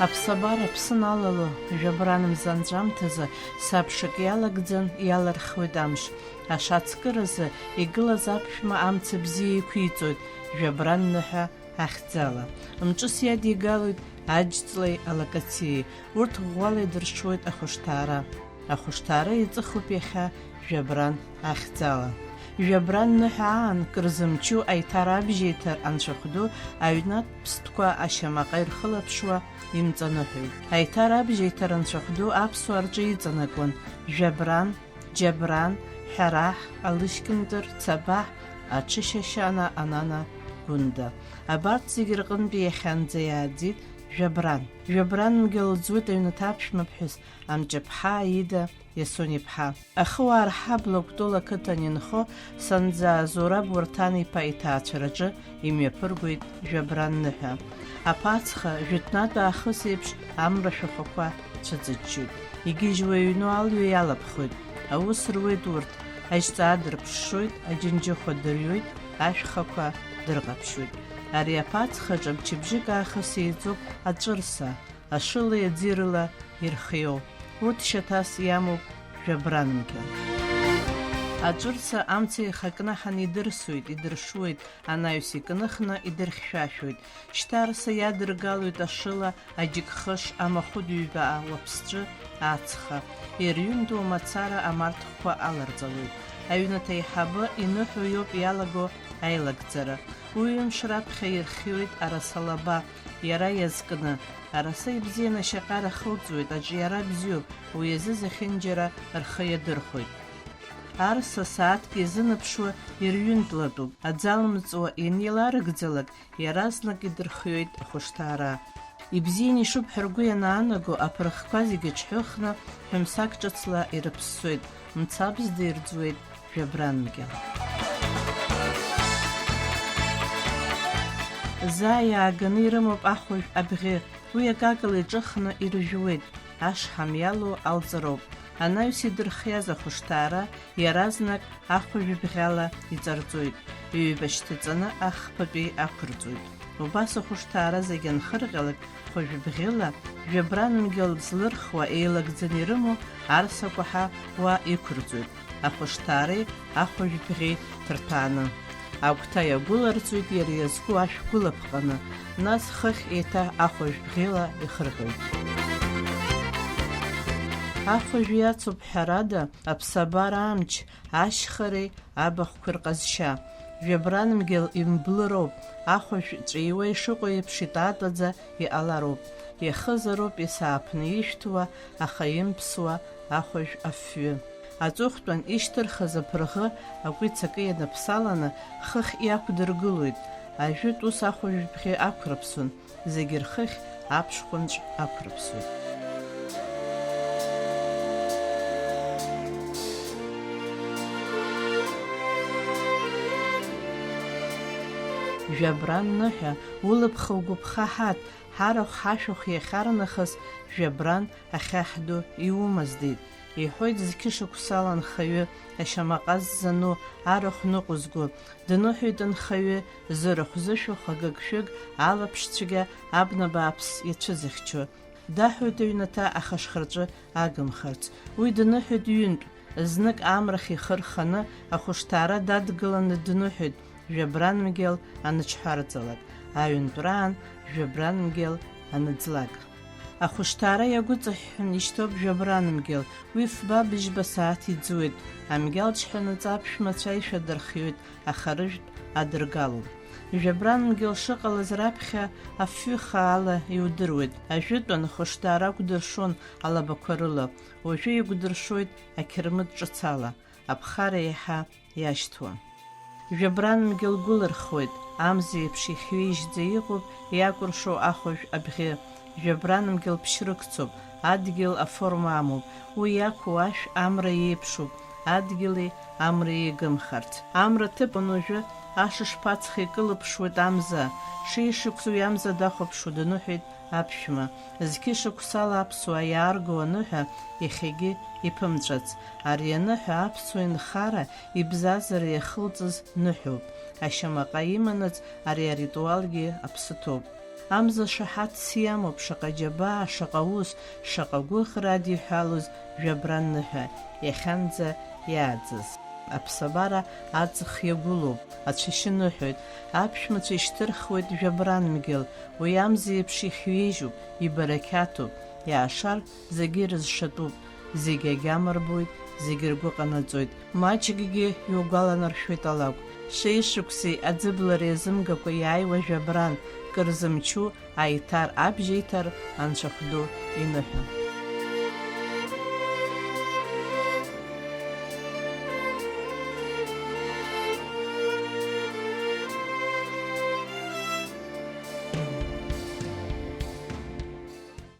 Аԥсабара аԥсы налало жәабран мзанҵәамҭазы саԥшак иалагӡан иалархуеит амш. Ашацкыразы игылаз аԥшәма амца бзиа иқәиҵоит жәабран ныҳәа ахьӡала. Мҿыс иадигалоит аџьҵлеи алакациеи. Урҭ ӷәӷәала идыршуеит ахәышҭаара. Ахәышҭаара иҵыхуп иахьа жәабран ахьӡала. Жәабран ныҳәа аан кырзымчу аиҭарабжьеиҭар анцәахәду аҩнатә ԥстәқәа ашьамаҟа ирхылаԥшуа имҵаныҳәоит. Аиҭарабжьеиҭар анцәахәду аԥсуаа рҿы иҵанакуан жәабран, џьабран, ҳәараҳ, алышькындыр, цабаҳ, аҽышьашьана, анана, гәында. Абарҭ зегьы рҟынтәи иахьанӡа иааӡит жәабран. Жәабран мгьал лӡуеит аҩнаҭа аԥшәмаԥҳәыс Амҷаԥҳа Аида Иасониԥҳа. Ахыуаа рҳабла Кәтол ақыҭан инхо Санӡаа Зураб Уарҭан-иԥа иҭаацәараҿы имҩаԥыргоит жәабран ныҳәа. Аԥацха жәытәнатә аахыс еиԥш амра шәахәақәа цәыҵыҷҷоит. Игьежьуа иҩну алҩа иалаԥхоит. Аус руеит урҭ. Ажьҵаа дырԥшшоит, аџьынџьыхәа дырҩуеит, ашәхақәа дырҟаԥшьуеит. Ари аԥацхаҿ мчыбжьык аахыс еиҵоуп аҵәырса, ашыла аӡирыла ирхиоу. Урҭ шьаҭас иамоуп жәабранмгьал. Аҵәырса амца ихакнаҳан идырсуеит, идыршуеит, анаҩс икныхны идырхьшәашәоит. Шьҭарса иадыргалоит ашыла, аџьыкхыш, амахәыдҩбаа уаԥсҵәы ацха. Ирҩынту мацара амарҭқәа аларҵалоит. Аҩнаҭа аиҳабы иныҳәо иоуп иалаго аилагӡара. Уи ҩымш раԥхьа ирхиоит арасалаба, иара иазкны. Араса ибзианы ашьаҟара хылҵуеит, аҿиара бзиоуп, уи азы зехьынџьара рхы иадырхәоит. Арса сааҭк иазынаԥшуа ирҩынтлатәуп. Аӡалымҵуа ианиларыгӡалак, иаразнак идырхиоит ахәышҭаара. Ибзианы ишуп ҳәа ргәы ианаанаго, аԥырӷқәа зегьы ҽҳәыхны ҳәымсак ҿыцла ирыԥссоит, мцабзда ирӡуеит жәабранмгьал. Заа иааганы ирымоуп ахәажә абӷьы, уи акакала иҿыхны иржәуеит, ашҳам иалоу алҵароуп. Анаҩс идырхиаз ахәышҭаара иаразнак ахәажә бӷьала иҵарҵоит, иҩбашьҭаҵаны ахԥатәи ақәырҵоит. Убас ахәышҭаара зегьы анхырҟьалак, хәажә бӷьыла жәабранмгьал злырхуа еилагӡаны ирымоу арсақәаҳа уа иқәырҵоит, ахәышҭаареи ахәажә бӷьи ҭырҭәааны. Агәҭа иагәыларҵоит иара иазку ашә гәылаԥҟаны, нас хыхь еиҭа ахәажә бӷьыла ихырҟьоит. Ахәажә иацуп ҳәарада аԥсабара амч, ашьхареи абахәқәа рҟазшьа. Жәабранмгьал имблыроуп, ахәажә ҵәиуа ишыҟоу еиԥш итаатаӡа иҟалароуп. Иахызароуп есааԥны ишәҭуа, аха имԥсуа ахәажә афҩы. Аҵыхәтәан ишьҭырхыз аԥырӷы акәиц акы ианаԥсаланы хыхь иақәдыргылоит. Ажәытә ус ахәажә бӷьы ақәрыԥсон, зегьы рхыхь аԥшҟәынҵә ақәрыԥсоит. Жәабран ныҳәа, улыԥха угәыԥха ҳаҭ, ҳарахә ҳашәахә иахьарнахыс жәабран ахьаҳду иумаздеит. Иҳәоит зқьышықәсала анхаҩы, ашьамаҟа ззану, арахә ныҟәызго. Дныҳәоит анхаҩы, зырахә-зышәахә агыгшәыг алаԥшцәгьа абна бааԥс иацәызыхьчо. Даҳәоит аҩнаҭа ахашхырҿы агымхарц. Уи дныҳәоит ҩынтә, знык амрахь ихы рханы ахәышҭаара дадгыланы дныҳәоит жәабранмгьал аныҽҳәарҵалак, аҩнтәраан жәабранмгьал аныӡлак. Ахәышҭаара иагәыҵаҳәҳәан ишьҭоуп жәабранмгьал, уи фба быжьба сааҭ иӡуеит, амгьал ҽҳәанаҵ аԥшәмацәа ишәадырхиоит, аха рыжәтә адыргалоуп. Жәабранмгьал шыҟалаз раԥхьа афҩы хаала иудыруеит. Ажәытәан ахәышҭаара акәдыршон алабақәа рыла, уажәы игәдыршоит ақьырмыт ҿыцала, аԥхара иаҳа иашьҭуа. Жәабранмгьал гәылырхуеит, амза еиԥш ихҩеижьӡа иҟоуп иакәыршоу ахәажә абӷьы. Жәабранмгьал ԥшьрықәцоуп, адгьыл аформа амоуп, уи иақәу ашә амра иеиԥшуп, адгьыли амра иагымхарц. Амра ҭыԥан уажәы ашышԥаҵха икылыԥшуеит амза, шишықәсу иамза дахәаԥшуа дныҳәоит аԥшәма. Зқьышықәсала аԥсуаа иаарго аныҳәа иахьагьы иԥымҵәац. Ари аныҳәа аԥсуа инхара ибзазара иахылҵыз ныҳәоуп. Ашьамаҟа иманаҵ ари аритуалгьы аԥсы ҭоуп. Амза шаҳаҭс иамоуп шаҟа џьабаа, шаҟа ус, шаҟа гәыӷра адиҳәалоз жәабран ныҳәа, иахьанӡа иааӡаз. Аԥсабара аҵых иагәылоуп, ацәашьы ныҳәоит, аԥшәмацәа ишьҭырхуеит жәабран мгьыл, уи амза еиԥш ихҩеижьуп, ибарақьаҭуп, иаашар зегьы ирызшатәуп, зегьы агьама рбоит, зегьы ргәы ҟанаҵоит, маҷкгьы иугәаланаршәоит алакә. Шеишықәсеи аӡыблара иазымгакәа иааиуа жәабран, кыр зымчу аиҭар абжьеиҭар анцәахә ду иныҳәа.